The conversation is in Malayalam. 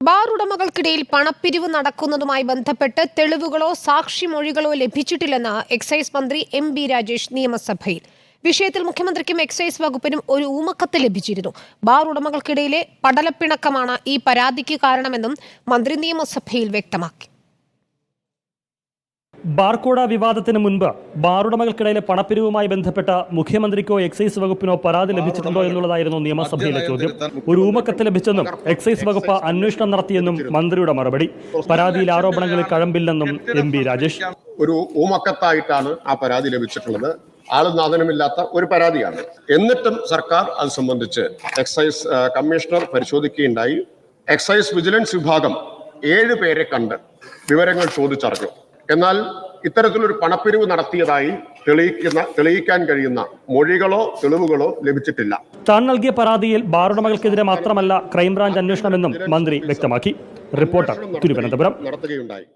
ബാർ ഉടമകൾക്കിടയിൽ പണപ്പിരിവ് നടക്കുന്നതുമായി ബന്ധപ്പെട്ട് തെളിവുകളോ സാക്ഷിമൊഴികളോ ലഭിച്ചിട്ടില്ലെന്ന് എക്സൈസ് മന്ത്രി എം.ബി. രാജേഷ് നിയമസഭയിൽ. വിഷയത്തിൽ മുഖ്യമന്ത്രിക്കും എക്സൈസ് വകുപ്പിനും ഒരു ഊമക്കത്ത് ലഭിച്ചിരുന്നു. ബാർ ഉടമകൾക്കിടയിലെ പടലപ്പിണക്കമാണ് ഈ പരാതിക്ക് കാരണമെന്നും മന്ത്രി നിയമസഭയിൽ വ്യക്തമാക്കി. ബാർക്കോട വിവാദത്തിന് മുൻപ് ബാറുടമകൾക്കിടയിലെ പണപ്പിരിവുമായി ബന്ധപ്പെട്ട മുഖ്യമന്ത്രിക്കോ എക്സൈസ് വകുപ്പിനോ പരാതി ലഭിച്ചിട്ടുണ്ടോ എന്നുള്ളതായിരുന്നു നിയമസഭയിലെ ചോദ്യം. ഒരു ഊമക്കത്ത് ലഭിച്ചെന്നും എക്സൈസ് വകുപ്പ് അന്വേഷണം നടത്തിയെന്നും മന്ത്രിയുടെ മറുപടി. പരാതിയിൽ ആരോപണങ്ങളിൽ കഴമ്പില്ലെന്നും എം.ബി. രാജേഷ്. ഒരു ഊമക്കത്തായിട്ടാണ് ആ പരാതി ലഭിച്ചിട്ടുള്ളത്. ആളും നാഥനുമില്ലാത്ത ഒരു പരാതിയാണ്. എന്നിട്ടും സർക്കാർ അത് സംബന്ധിച്ച് എക്സൈസ് കമ്മീഷണർ പരിശോധിക്കുകയുണ്ടായി. എക്സൈസ് വിജിലൻസ് വിഭാഗം 7 പേരെ കണ്ട് വിവരങ്ങൾ ചോദിച്ചറിഞ്ഞു. എന്നാൽ ഇത്തരത്തിലൊരു പണപ്പിരിവ് നടത്തിയതായി തെളിയിക്കാൻ കഴിയുന്ന മൊഴികളോ തെളിവുകളോ ലഭിച്ചിട്ടില്ല. താൻ നൽകിയ പരാതിയിൽ ബാറുടമകൾക്കെതിരെ മാത്രമല്ല ക്രൈംബ്രാഞ്ച് അന്വേഷണമെന്നും മന്ത്രി വ്യക്തമാക്കി. റിപ്പോർട്ടർ, തിരുവനന്തപുരം. നടത്തുകയുണ്ടായി.